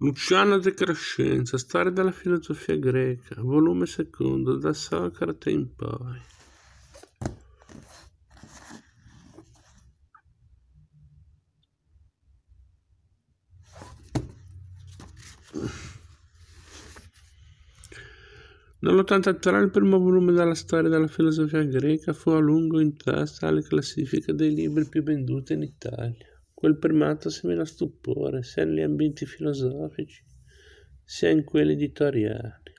Luciano De Crescenzo, Storia della filosofia greca, volume secondo, da Socrate in poi. Nell'83 il primo volume della storia della filosofia greca fu a lungo in testa alle classifiche dei libri più venduti in Italia. Quel primato semina stupore sia negli ambienti filosofici sia in quelli editoriali.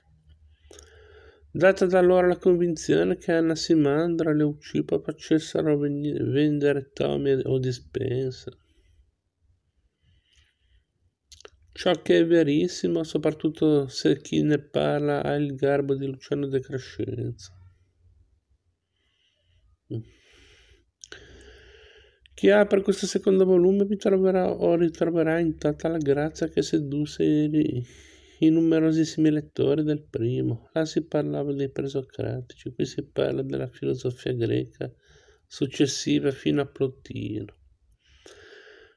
Data da allora la convinzione che Anassimandro e Leucipo facessero vendere tomi o dispensa. Ciò che è verissimo, soprattutto se chi ne parla ha il garbo di Luciano De Crescenzo. Chi apre questo secondo volume ritroverà intatta la grazia che sedusse i numerosissimi lettori del primo. Là si parlava dei presocratici, qui si parla della filosofia greca successiva fino a Plotino.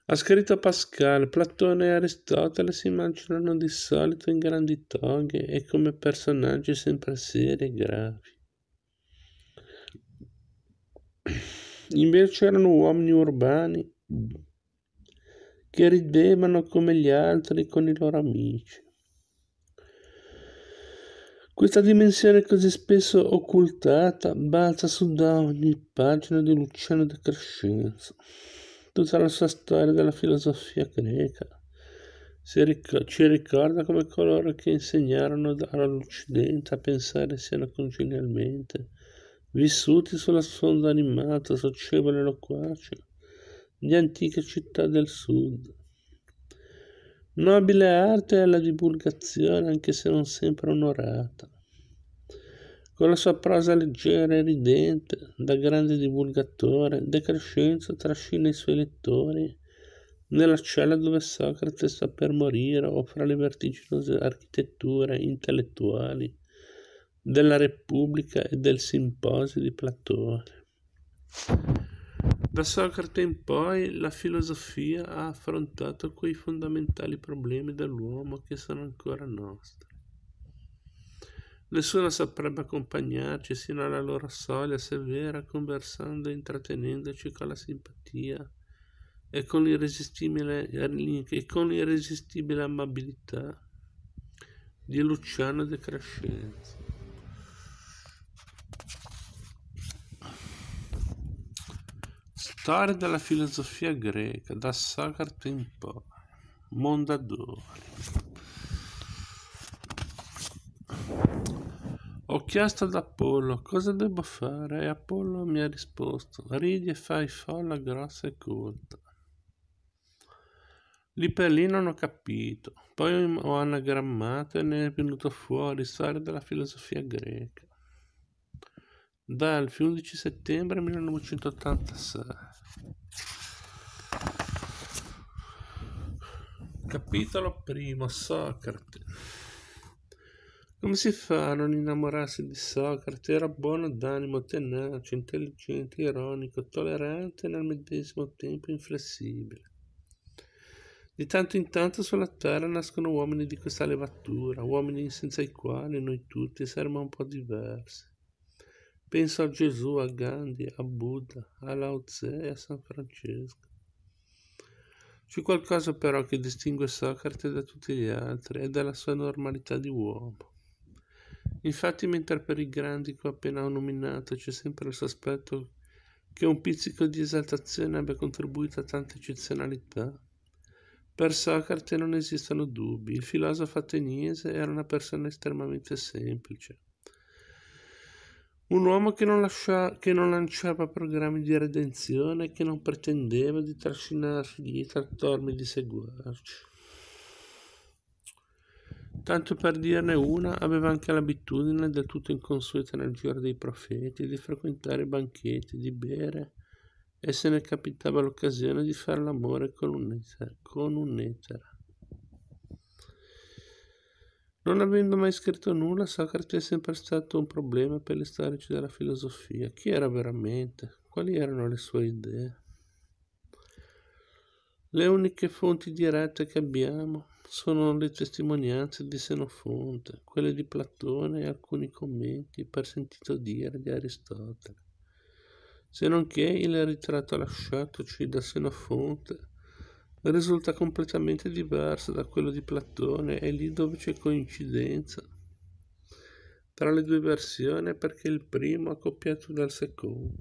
Ha scritto Pascal, Platone e Aristotele si immaginano di solito in grandi toghe e come personaggi sempre seri e gravi. Invece erano uomini urbani che ridevano come gli altri con i loro amici. Questa dimensione così spesso occultata balza su da ogni pagina di Luciano De Crescenzo. Tutta la sua storia della filosofia greca ci ricorda come coloro che insegnarono all'Occidente a pensare siano congenialmente vissuti sulla sponda animata, socievole e loquace di antiche città del sud. Nobile arte è la divulgazione, anche se non sempre onorata. Con la sua prosa leggera e ridente, da grande divulgatore, De Crescenzo trascina i suoi lettori nella cella dove Socrate sta per morire o fra le vertiginose architetture intellettuali della Repubblica e del Simposio di Platone. Da Socrate in poi la filosofia ha affrontato quei fondamentali problemi dell'uomo che sono ancora nostri. Nessuno saprebbe accompagnarci sino alla loro soglia severa, conversando e intrattenendoci con la simpatia e con l'irresistibile amabilità di Luciano De Crescenzo. Storia della filosofia greca, da Socrate in poi. Mondadori. Ho chiesto ad Apollo cosa devo fare e Apollo mi ha risposto: ridi e fai folla grossa e colta. Lì per lì non ho capito, poi ho anagrammato e ne è venuto fuori storia della filosofia greca. Dal 11 settembre 1986. Capitolo primo. Socrate. Come si fa a non innamorarsi di Socrate? Era buono d'animo, tenace, intelligente, ironico, tollerante e nel medesimo tempo inflessibile. Di tanto in tanto sulla terra nascono uomini di questa levatura, uomini senza i quali noi tutti saremmo un po' diversi. Penso a Gesù, a Gandhi, a Buddha, a Lao Tse e a San Francesco. C'è qualcosa però che distingue Socrate da tutti gli altri ed è la sua normalità di uomo. Infatti, mentre per i grandi che ho appena nominato c'è sempre il sospetto che un pizzico di esaltazione abbia contribuito a tanta eccezionalità, per Socrate non esistono dubbi. Il filosofo ateniese era una persona estremamente semplice. Un uomo che non lanciava programmi di redenzione e che non pretendeva di trascinarsi dietro a tormidi seguaci. Tanto per dirne una, aveva anche l'abitudine del tutto inconsueta nel giro dei profeti di frequentare i banchetti, di bere e se ne capitava l'occasione di fare l'amore con un'etera. Non avendo mai scritto nulla, Socrate è sempre stato un problema per gli storici della filosofia. Chi era veramente? Quali erano le sue idee? Le uniche fonti dirette che abbiamo sono le testimonianze di Senofonte, quelle di Platone e alcuni commenti per sentito dire di Aristotele, se non che il ritratto lasciatoci da Senofonte risulta completamente diverso da quello di Platone, e lì dove c'è coincidenza tra le due versioni è perché il primo ha copiato dal secondo.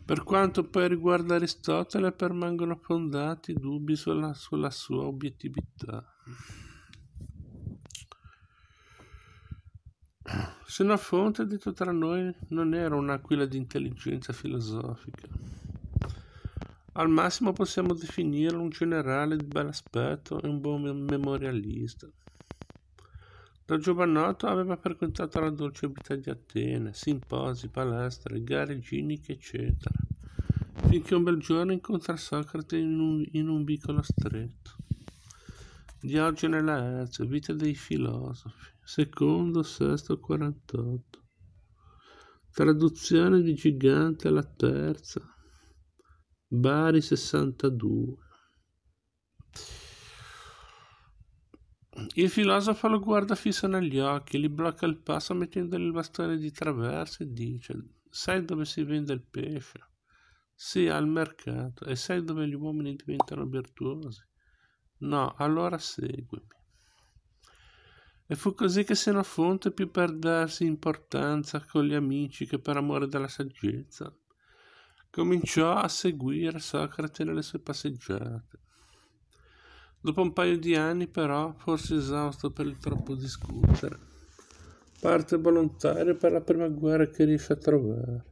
Per quanto poi riguarda Aristotele, permangono fondati dubbi sulla sua obiettività. Senofonte, detto tra noi, non era un'aquila di intelligenza filosofica. Al massimo possiamo definirlo un generale di bell'aspetto e un buon memorialista. Da giovanotto aveva frequentato la dolce vita di Atene, simposi, palestre, gare giniche, eccetera, finché un bel giorno incontra Socrate in un vicolo stretto. Diogene Laerzio, Vita dei filosofi, secondo, sesto, 48. Traduzione di Gigante alla terza, Bari 62. Il filosofo lo guarda fisso negli occhi, gli blocca il passo mettendogli il bastone di traverso e dice: sai dove si vende il pesce? Sì, al mercato. E sai dove gli uomini diventano virtuosi? No, allora seguimi. E fu così che Senofonte, più per darsi importanza con gli amici che per amore della saggezza, cominciò a seguire Socrate nelle sue passeggiate. Dopo un paio di anni, però, forse esausto per il troppo discutere, parte volontario per la prima guerra che riesce a trovare.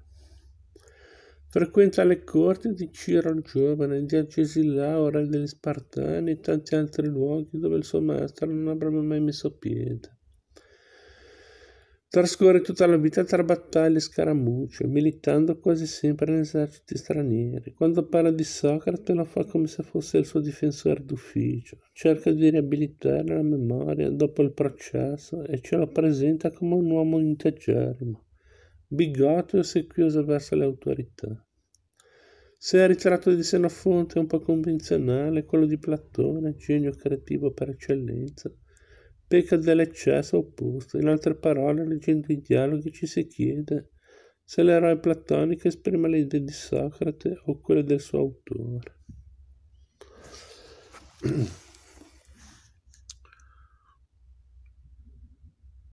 Frequenta le corti di Ciro il Giovane, di Agesilao, re degli Spartani, e tanti altri luoghi dove il suo maestro non avrebbe mai messo piede. Trascorre tutta la vita tra battaglie e scaramucce, militando quasi sempre in eserciti stranieri. Quando parla di Socrate lo fa come se fosse il suo difensore d'ufficio. Cerca di riabilitare la memoria dopo il processo e ce lo presenta come un uomo integerrimo, bigoto e ossequioso verso le autorità. Se il ritratto di Senofonte è un po' convenzionale, quello di Platone, genio creativo per eccellenza, pecca dell'eccesso opposto. In altre parole, leggendo i dialoghi ci si chiede se l'eroe platonico esprime le idee di Socrate o quelle del suo autore.